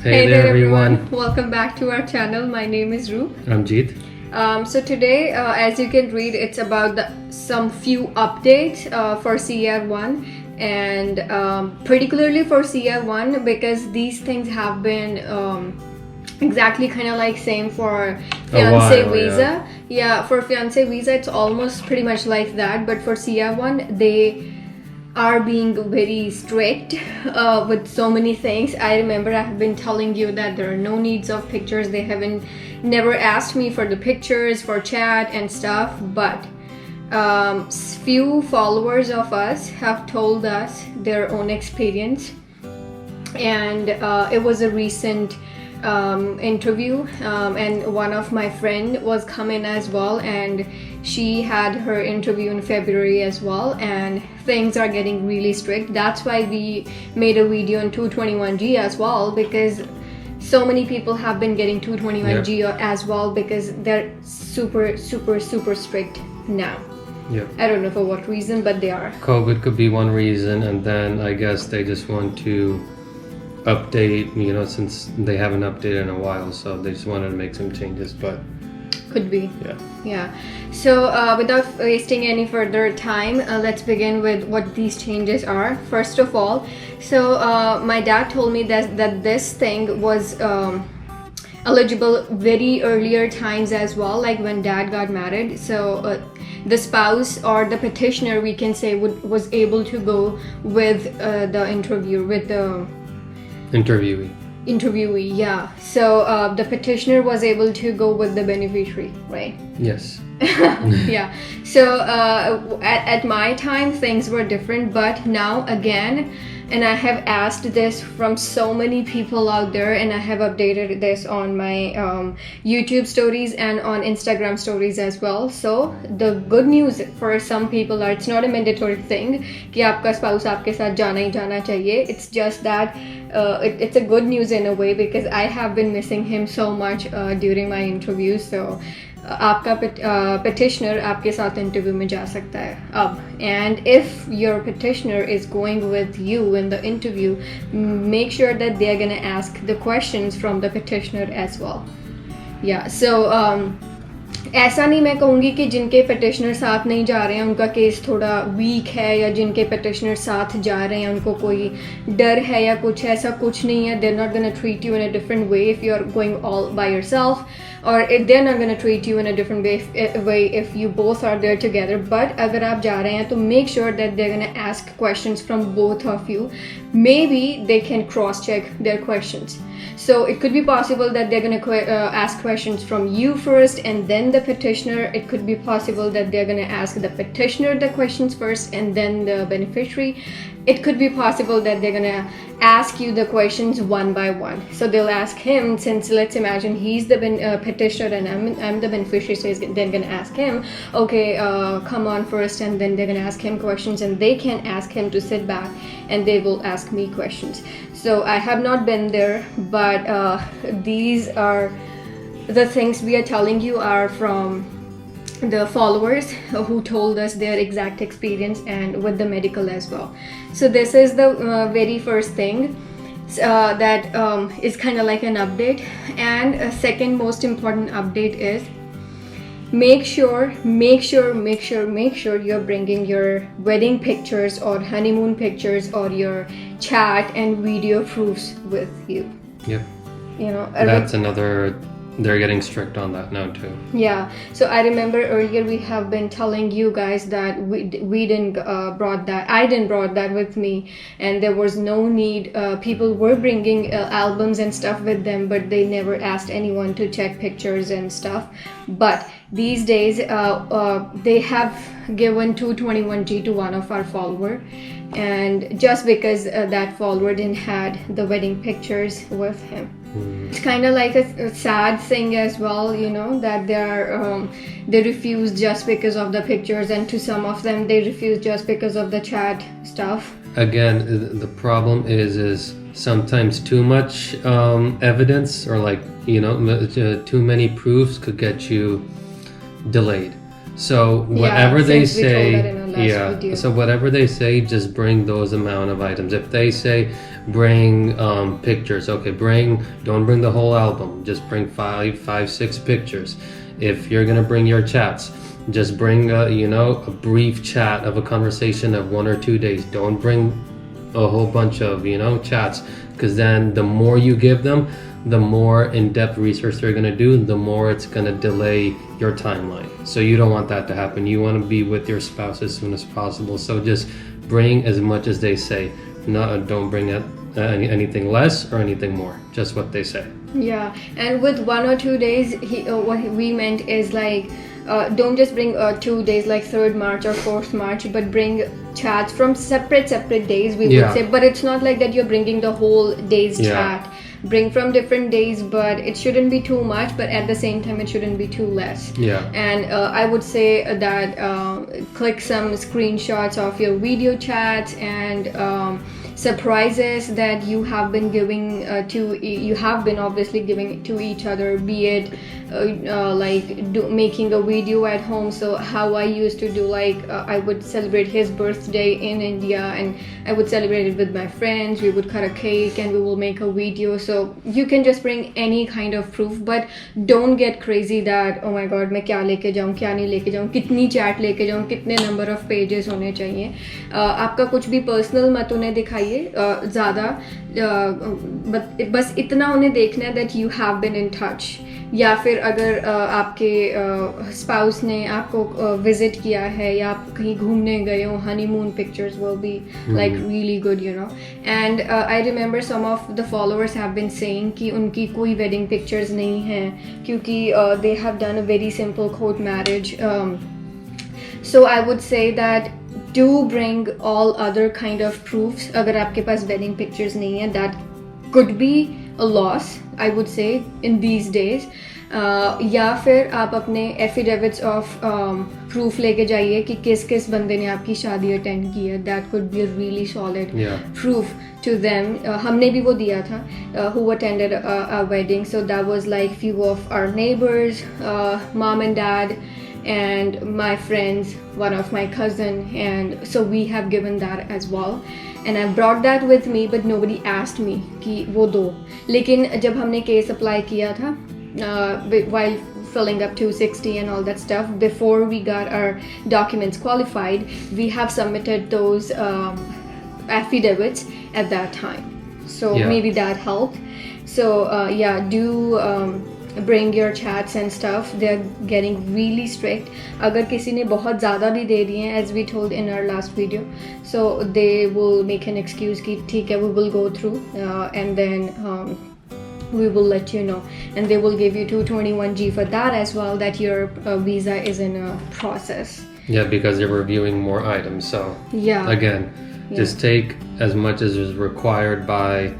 Hey there everyone. Welcome back to our channel. My name is Ru. I'm Jeet. So today, as you can read, it's about some few updates for CR1 and particularly for CR1 because these things have been exactly kind of like same for fiance visa. Yeah, for fiance visa it's almost pretty much like that, but for CR1 they are being very strict with so many things. I remember I have been telling you that there are no needs of pictures. They haven't never asked me for the pictures, for chat and stuff, but few followers of us have told us their own experience, and it was a recent interview, and one of my friend was coming as well, and she had her interview in February as well, and things are getting really strict. That's why we made a video on 221G as well, because so many people have been getting 221G as well because they're super strict now. Yeah. I don't know for what reason, but they are. COVID could be one reason, and then I guess they just want to update, since they haven't updated in a while, so they just wanted to make some changes, but could be. Yeah. So without wasting any further time, let's begin with what these changes are. First of all, so my dad told me that this thing was eligible very earlier times as well, like when dad got married. So the spouse or the petitioner, we can say, was able to go with the interviewee, yeah. So the petitioner was able to go with the beneficiary, right? Yes. Yeah. So at my time things were different, but now again, and I have asked this from so many people out there, and I have updated this on my YouTube stories and on Instagram stories as well. So the good news for some people are, it's not a mandatory thing कि आपका spouse आपके साथ जाना ही जाना चाहिए. It's just that it's a good news in a way, because I have been missing him so much during my interviews. So आपका petitioner आपके साथ इंटरव्यू में जा सकता है अब, and if your petitioner is going with you in the interview, make sure that they are going to ask the questions from the petitioner as well. Yeah, so ऐसा नहीं मैं कहूँगी कि जिनके petitioner साथ नहीं जा रहे हैं उनका केस थोड़ा वीक है, या जिनके petitioner साथ जा रहे हैं उनको कोई डर है या कुछ, ऐसा कुछ नहीं है. They're not going to treat you in a different way if you're going all by yourself, or they're not going to treat you in a different way if you both are there together. But अगर आप जा रहे हैं तो make sure that they're going to ask questions from both of you. Maybe they can cross-check their questions. So it could be possible that they're going to ask questions from you first and then the petitioner. It could be possible that they're going to ask the petitioner the questions first and then the beneficiary. It could be possible that they're going to ask you the questions one by one. So they'll ask him, since let's imagine he's the petitioner and I'm the beneficiary, so they're going to ask him, okay, come on first, and then they're going to ask him questions, and they can ask him to sit back and they will ask me questions. So I have not been there, but these are the things we are telling you are from the followers who told us their exact experience, and with the medical as well. So this is the very first thing that is kind of like an update. And a second most important update is make sure you're bringing your wedding pictures or honeymoon pictures or your chat and video proofs with you. Yep. That's another. They're getting strict on that now too. Yeah. So I remember earlier we have been telling you guys that we didn't brought that. I didn't brought that with me, and there was no need. People were bringing albums and stuff with them, but they never asked anyone to check pictures and stuff. But these days, they have given 221G to one of our followers, and just because that follower didn't had the wedding pictures with him. It's kind of like a sad thing as well, that they refuse just because of the pictures, and to some of them they refuse just because of the chat stuff. Again, the problem is sometimes too much evidence, or too many proofs could get you delayed. So whatever they say, Yeah. video. So whatever they say, just bring those amount of items. If they say bring pictures, okay, don't bring the whole album. Just bring five, 6 pictures. If you're gonna bring your chats, just bring a brief chat of a conversation of 1 or 2 days. Don't bring a whole bunch of chats, because then the more you give them, the more in-depth research they're going to do, the more it's going to delay your timeline. So you don't want that to happen. You want to be with your spouse as soon as possible. So just bring as much as they say. Don't bring anything less or anything more, just what they say. Yeah, and with 1 or 2 days, what we meant is like, don't just bring 2 days like 3rd March or 4th March, but bring chats from separate days, we would say. But it's not like that you're bringing the whole day's chat. Bring from different days, but it shouldn't be too much, but at the same time it shouldn't be too less. Yeah. And I would say that click some screenshots of your video chats and surprises that you have been giving you have been obviously giving to each other, be it making a video at home. So how I used to do, I would celebrate his birthday in India and I would celebrate it with my friends. We would cut a cake and we will make a video. So you can just bring any kind of proof, but don't get crazy that oh my god मैं क्या लेके जाऊँ क्या नहीं लेके जाऊँ, कितनी chat लेके जाऊँ, कितने नंबर ऑफ पेजेस होने चाहिए. आपका कुछ भी पर्सनल मत उन्हें दिखाइए ज़्यादा, बस इतना उन्हें देखना है that you have been in touch. या फिर अगर आपके स्पाउस ने आपको विजिट किया है या आप कहीं घूमने गए हो, honeymoon pictures will be like really good and I remember some of the followers have been saying कि उनकी कोई वेडिंग पिक्चर्स नहीं हैं क्योंकि they have done a very simple court marriage. So I would say that do bring all other kind of proofs. अगर आपके पास wedding pictures नहीं है, that could be a loss, I would say, in these days. या फिर आप अपने affidavits of proof लेके जाइए कि किस बंदे ने आपकी शादी अटेंड की है. That could be a really solid proof to them. हमने भी वो दिया था, who attended a wedding. So that was like few of our neighbors, mom and dad, and my friends, one of my cousin, and so we have given that as well. And I brought that with me, but nobody asked me कि वो दो. लेकिन जब हमने case apply किया था, while filling up 260 and all that stuff, before we got our documents qualified, we have submitted those affidavits at that time. So maybe that helped. So do bring your chats and stuff. They're getting really strict. अगर किसी ने बहुत ज़्यादा भी दे दिए हैं, as we told in our last video, so they will make an excuse कि ठीक है, we will go through and then we will let you know, and they will give you 221G for that as well, that your visa is in a process. Yeah, because they're reviewing more items. So again, just take as much as is required by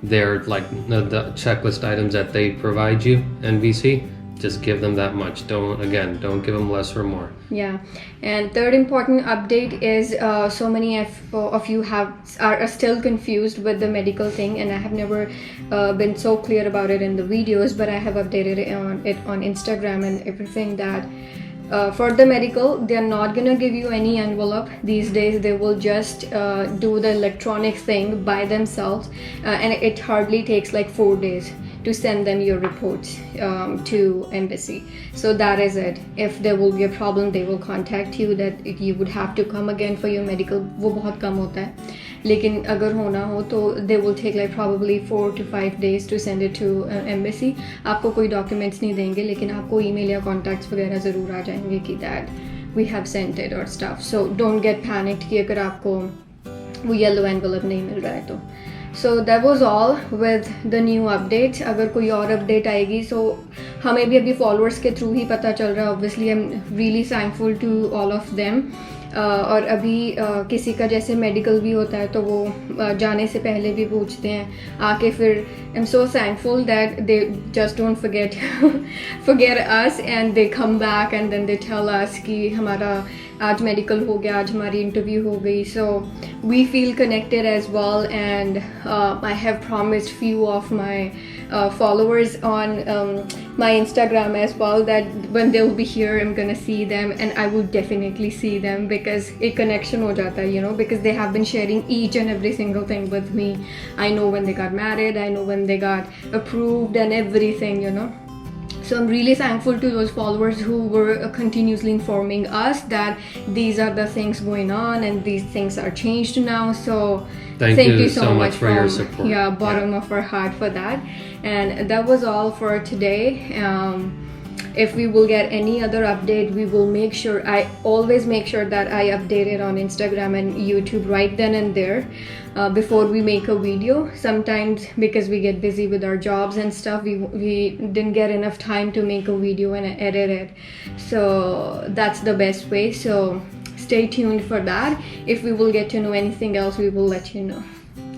their the checklist items that they provide you, NVC. Just give them that much. Don't give them less or more. Yeah. And third important update is so many of you are still confused with the medical thing, and I have never been so clear about it in the videos, but I have updated it on Instagram and everything, that for the medical, they're not gonna give you any envelope these days. They will just do the electronic thing by themselves, and it hardly takes like 4 days to send them your reports to embassy. So that is it. If there will be a problem, they will contact you that you would have to come again for your medical. वो बहुत कम होता है, लेकिन अगर होना हो तो they will take like probably 4 to 5 days to send it to embassy. आपको कोई documents नहीं देंगे, लेकिन आपको email या contacts वगैरह ज़रूर आ जाएंगे कि that we have sent it or stuff. So don't get panicked कि अगर आपको वो yellow envelope नहीं मिल रहा है तो. So that was all with the new updates. अगर कोई और update आएगी, so हमें भी अभी followers के through ही पता चल रहा है. Obviously I'm really thankful to all of them. और अभी किसी का जैसे मेडिकल भी होता है तो वो जाने से पहले भी पूछते हैं आके, फिर I am so thankful that they just don't forget us and they come back and then they tell us कि हमारा आज मेडिकल हो गया, आज हमारी इंटरव्यू हो गई. So we feel connected as well, and I have promised few of my followers on my Instagram as well, that when they'll be here I'm gonna see them, and I will definitely see them because a connection ho jata hai, you know, because they have been sharing each and every single thing with me. I know when they got married, I know when they got approved and everything, you know. So I'm really thankful to those followers who were continuously informing us that these are the things going on and these things are changed now. So Thank you so much for your from, support. yeah, bottom of our heart for that. And that was all for today. If we will get any other update, we will make sure, I always make sure that I update it on Instagram and YouTube right then and there before we make a video. Sometimes because we get busy with our jobs and stuff, we didn't get enough time to make a video and edit it. So that's the best way. So stay tuned for that. If we will get to know anything else, we will let you know.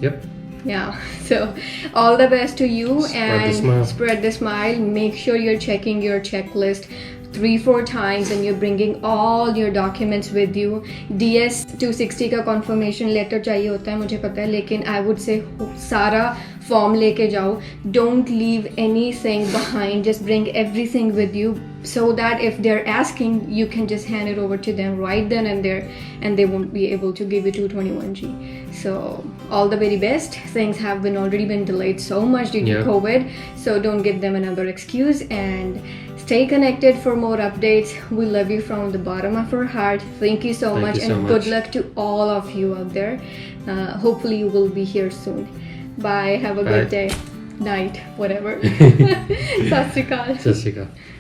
Yep. Yeah, so all the best to you. Spread the and smile. spread the smile. Make sure you're checking your checklist 3-4 times and you're bringing all your documents with you. DS 260 का confirmation letter चाहिए होता है, मुझे पता है, लेकिन I would say सारा form लेके जाओ. Don't leave anything behind. Just bring everything with you so that if they're asking, you can just hand it over to them right then and there, and they won't be able to give you 221G. So all the very best. Things have already been delayed so much due to COVID, so don't give them another excuse, and stay connected for more updates. We love you from the bottom of our heart. Thank you so much, and good luck to all of you out there. Hopefully you will be here soon. Bye. Have a good day, night, whatever. Sat Sri Akal. Sat Sri Akal.